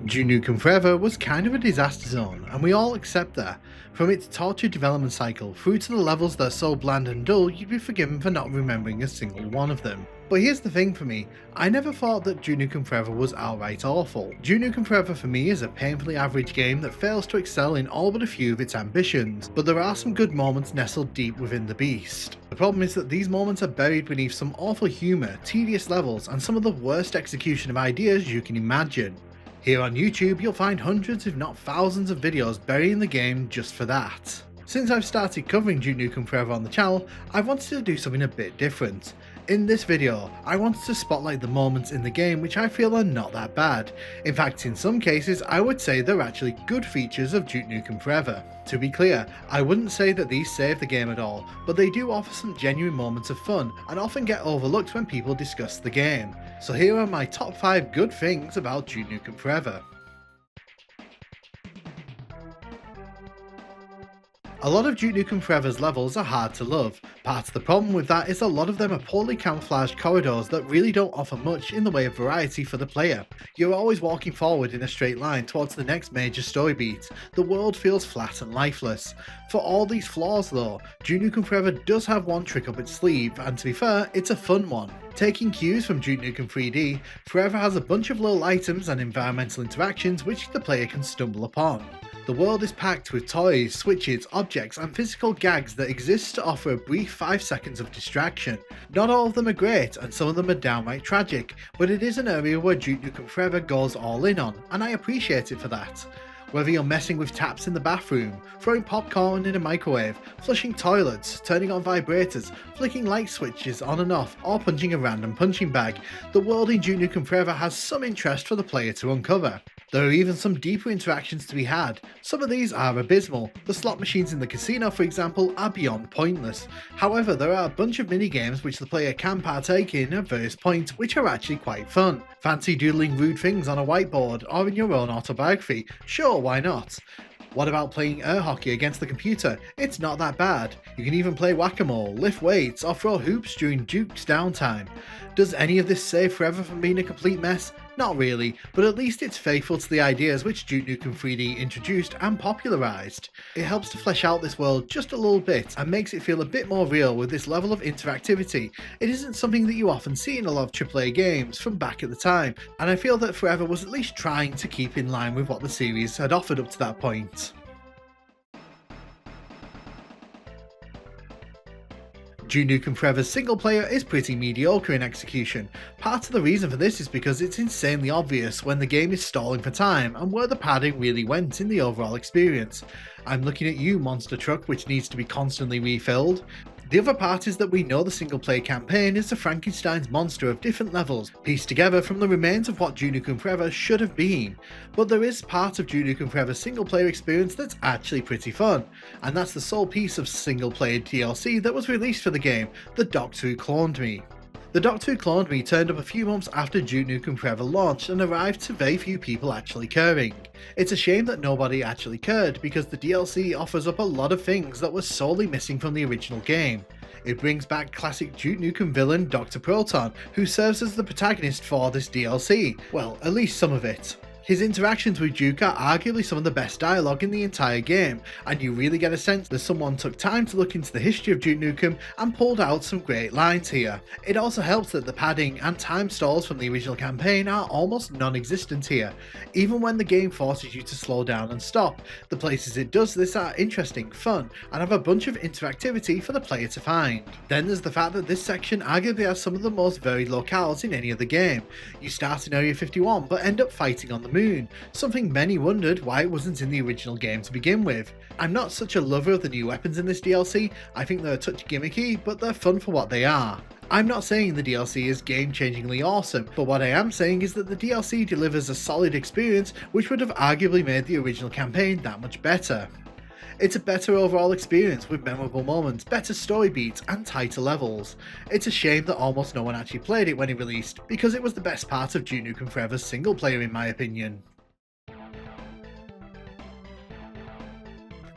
Nukem Forever was kind of a disaster zone, and we all accept that. From its tortured development cycle through to the levels that are so bland and dull you'd be forgiven for not remembering a single one of them. But here's the thing for me, I never thought that Nukem Forever was outright awful. Nukem Forever for me is a painfully average game that fails to excel in all but a few of its ambitions, but there are some good moments nestled deep within the beast. The problem is that these moments are buried beneath some awful humour, tedious levels, and some of the worst execution of ideas you can imagine. Here on YouTube, you'll find hundreds if not thousands of videos burying the game just for that. Since I've started covering Nukem Forever on the channel, I've wanted to do something a bit different. In this video, I wanted to spotlight the moments in the game which I feel are not that bad. In fact, in some cases, I would say they're actually good features of Nukem Forever. To be clear, I wouldn't say that these save the game at all, but they do offer some genuine moments of fun and often get overlooked when people discuss the game. So here are my top 5 good things about Nukem Forever. A lot of Nukem Forever's levels are hard to love. Part of the problem with that is a lot of them are poorly camouflaged corridors that really don't offer much in the way of variety for the player. You're always walking forward in a straight line towards the next major story beat. The world feels flat and lifeless. For all these flaws though, Nukem Forever does have one trick up its sleeve, and to be fair, it's a fun one. Taking cues from Nukem 3D, Forever has a bunch of little items and environmental interactions which the player can stumble upon. The world is packed with toys, switches, objects and physical gags that exist to offer a brief 5 seconds of distraction. Not all of them are great and some of them are downright tragic, but it is an area where Nukem Forever goes all in on, and I appreciate it for that. Whether you're messing with taps in the bathroom, throwing popcorn in a microwave, flushing toilets, turning on vibrators, flicking light switches on and off, or punching a random punching bag, the world in Nukem Forever has some interest for the player to uncover. There are even some deeper interactions to be had. Some of these are abysmal. The slot machines in the casino, for example, are beyond pointless. However, there are a bunch of mini-games which the player can partake in at various points which are actually quite fun. Fancy doodling rude things on a whiteboard or in your own autobiography? Sure, why not? What about playing air hockey against the computer? It's not that bad. You can even play whack-a-mole, lift weights, or throw hoops during Duke's downtime. Does any of this save Forever from being a complete mess? Not really, but at least it's faithful to the ideas which Nukem 3D introduced and popularised. It helps to flesh out this world just a little bit and makes it feel a bit more real with this level of interactivity. It isn't something that you often see in a lot of AAA games from back at the time, and I feel that Forever was at least trying to keep in line with what the series had offered up to that point. Nukem Forever's single player is pretty mediocre in execution. Part of the reason for this is because it's insanely obvious when the game is stalling for time and where the padding really went in the overall experience. I'm looking at you, monster truck, which needs to be constantly refilled. The other part is that we know the single player campaign is the Frankenstein's monster of different levels, pieced together from the remains of what Nukem Forever should have been. But there is part of Nukem Forever's single player experience that's actually pretty fun, and that's the sole piece of single player DLC that was released for the game, The Doctor Who Cloned Me. The Doctor Who Cloned Me turned up a few months after Nukem Forever launched and arrived to very few people actually caring. It's a shame that nobody actually cared because the DLC offers up a lot of things that were sorely missing from the original game. It brings back classic Duke Nukem villain Dr. Proton, who serves as the protagonist for this DLC, well, at least some of it. His interactions with Duke are arguably some of the best dialogue in the entire game, and you really get a sense that someone took time to look into the history of Duke Nukem and pulled out some great lines here. It also helps that the padding and time stalls from the original campaign are almost non-existent here. Even when the game forces you to slow down and stop, the places it does this are interesting, fun, and have a bunch of interactivity for the player to find. Then there's the fact that this section arguably has some of the most varied locales in any other game. You start in Area 51 but end up fighting on the moon, something many wondered why it wasn't in the original game to begin with. I'm not such a lover of the new weapons in this DLC, I think they're a touch gimmicky, but they're fun for what they are. I'm not saying the DLC is game-changingly awesome, but what I am saying is that the DLC delivers a solid experience which would have arguably made the original campaign that much better. It's a better overall experience with memorable moments, better story beats and tighter levels. It's a shame that almost no one actually played it when it released, because it was the best part of Nukem Forever's single player in my opinion.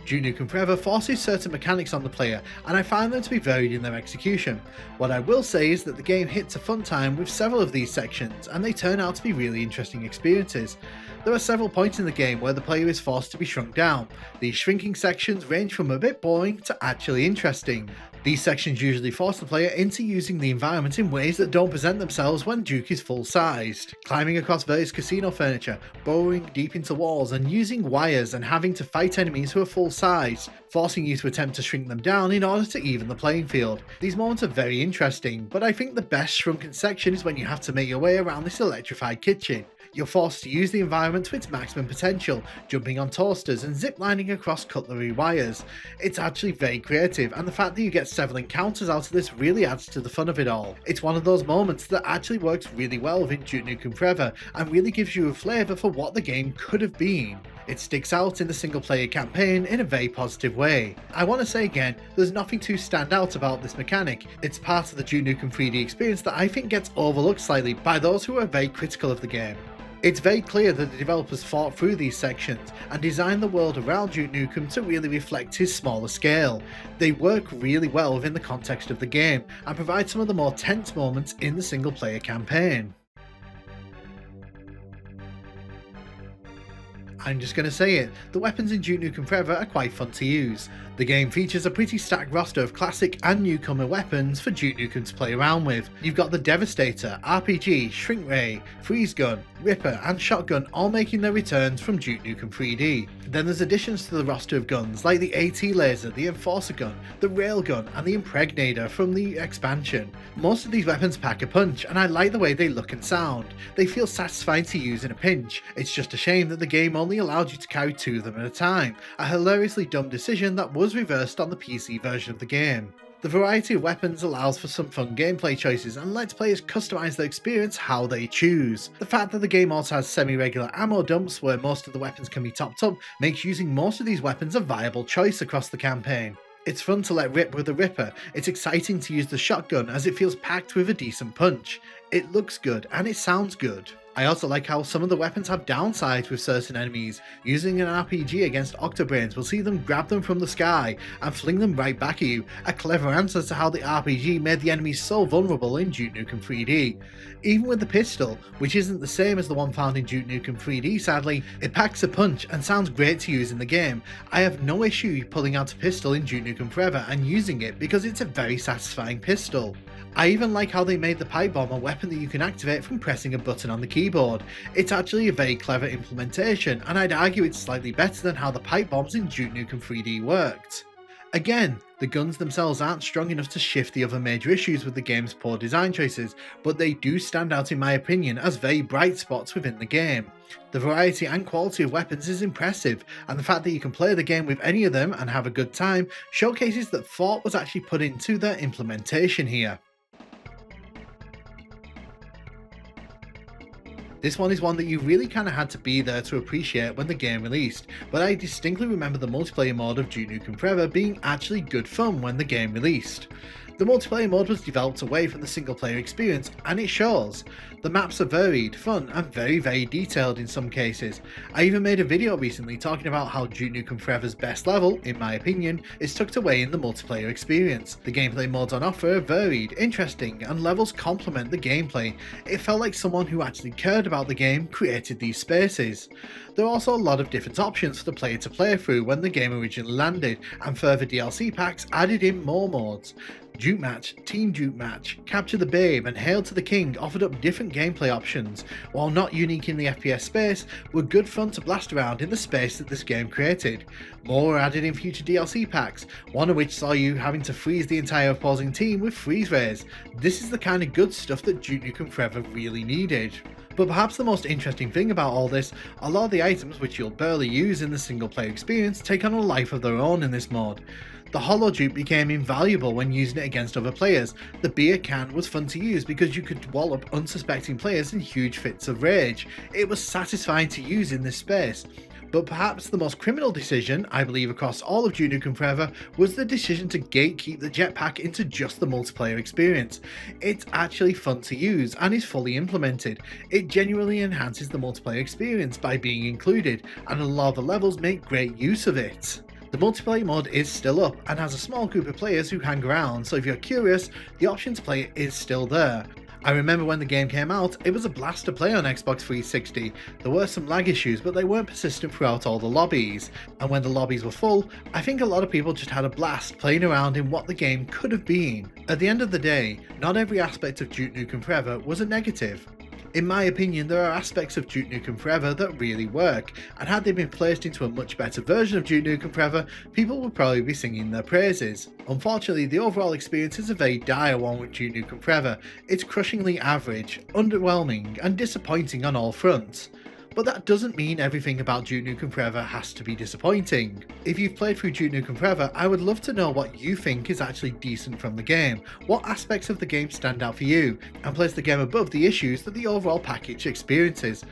Duke Nukem Forever forces certain mechanics on the player, and I find them to be varied in their execution. What I will say is that the game hits a fun time with several of these sections, and they turn out to be really interesting experiences. There are several points in the game where the player is forced to be shrunk down. These shrinking sections range from a bit boring to actually interesting. These sections usually force the player into using the environment in ways that don't present themselves when Duke is full-sized. Climbing across various casino furniture, burrowing deep into walls and using wires and having to fight enemies who are full-sized, forcing you to attempt to shrink them down in order to even the playing field. These moments are very interesting, but I think the best shrunken section is when you have to make your way around this electrified kitchen. You're forced to use the environment to its maximum potential, jumping on toasters and ziplining across cutlery wires. It's actually very creative, and the fact that you get several encounters out of this really adds to the fun of it all. It's one of those moments that actually works really well within Duke Nukem Forever, and really gives you a flavour for what the game could have been. It sticks out in the single player campaign in a very positive way. I want to say again, there's nothing too stand out about this mechanic. It's part of the Duke Nukem 3D experience that I think gets overlooked slightly by those who are very critical of the game. It's very clear that the developers thought through these sections and designed the world around Duke Nukem to really reflect his smaller scale. They work really well within the context of the game and provide some of the more tense moments in the single player campaign. I'm just going to say it, the weapons in Duke Nukem Forever are quite fun to use. The game features a pretty stacked roster of classic and newcomer weapons for Duke Nukem to play around with. You've got the Devastator, RPG, Shrink Ray, Freeze Gun, Ripper and Shotgun all making their returns from Duke Nukem 3D. Then there's additions to the roster of guns like the AT Laser, the Enforcer Gun, the Railgun and the Impregnator from the expansion. Most of these weapons pack a punch and I like the way they look and sound. They feel satisfying to use in a pinch. It's just a shame that the game only allowed you to carry 2 of them at a time, a hilariously dumb decision that was reversed on the PC version of the game. The variety of weapons allows for some fun gameplay choices and lets players customize their experience how they choose. The fact that the game also has semi-regular ammo dumps where most of the weapons can be topped up makes using most of these weapons a viable choice across the campaign. It's fun to let rip with the Ripper, it's exciting to use the shotgun as it feels packed with a decent punch. It looks good and it sounds good. I also like how some of the weapons have downsides with certain enemies. Using an RPG against Octobrains will see them grab them from the sky and fling them right back at you, a clever answer to how the RPG made the enemies so vulnerable in Duke Nukem 3D. Even with the pistol, which isn't the same as the one found in Duke Nukem 3D sadly, it packs a punch and sounds great to use in the game. I have no issue pulling out a pistol in Duke Nukem Forever and using it because it's a very satisfying pistol. I even like how they made the pipe bomb a weapon that you can activate from pressing a button on the keyboard. It's actually a very clever implementation, and I'd argue it's slightly better than how the pipe bombs in Duke Nukem 3D worked. Again, the guns themselves aren't strong enough to shift the other major issues with the game's poor design choices, but they do stand out in my opinion as very bright spots within the game. The variety and quality of weapons is impressive, and the fact that you can play the game with any of them and have a good time showcases that thought was actually put into their implementation here. This one is one that you really kinda had to be there to appreciate when the game released, but I distinctly remember the multiplayer mode of Duke Nukem Forever being actually good fun when the game released. The multiplayer mode was developed away from the single player experience, and it shows. The maps are varied, fun, and very detailed in some cases. I even made a video recently talking about how Duke Nukem Forever's best level, in my opinion, is tucked away in the multiplayer experience. The gameplay modes on offer are varied, interesting, and levels complement the gameplay. It felt like someone who actually cared about the game created these spaces. There are also a lot of different options for the player to play through when the game originally landed, and further DLC packs added in more modes. Duke Match, Team Duke Match, Capture the Babe and Hail to the King offered up different gameplay options. While not unique in the FPS space, were good fun to blast around in the space that this game created. More were added in future DLC packs, one of which saw you having to freeze the entire opposing team with freeze rays. This is the kind of good stuff that Duke Nukem Forever really needed. But perhaps the most interesting thing about all this, a lot of the items which you'll barely use in the single player experience take on a life of their own in this mode. The Hollow Duke became invaluable when using it against other players. The beer can was fun to use because you could wallop unsuspecting players in huge fits of rage. It was satisfying to use in this space. But perhaps the most criminal decision, I believe across all of Duke Nukem Forever, was the decision to gatekeep the jetpack into just the multiplayer experience. It's actually fun to use and is fully implemented. It genuinely enhances the multiplayer experience by being included, and a lot of the levels make great use of it. The multiplayer mode is still up and has a small group of players who hang around, so if you're curious, the option to play it is still there. I remember when the game came out, it was a blast to play on Xbox 360. There were some lag issues, but they weren't persistent throughout all the lobbies. And when the lobbies were full, I think a lot of people just had a blast playing around in what the game could have been. At the end of the day, not every aspect of Duke Nukem Forever was a negative. In my opinion, there are aspects of Duke Nukem Forever that really work, and had they been placed into a much better version of Duke Nukem Forever, people would probably be singing their praises. Unfortunately, the overall experience is a very dire one with Duke Nukem Forever. It's crushingly average, underwhelming, and disappointing on all fronts. But that doesn't mean everything about Duke Nukem Forever has to be disappointing. If you've played through Duke Nukem Forever, I would love to know what you think is actually decent from the game, what aspects of the game stand out for you, and place the game above the issues that the overall package experiences.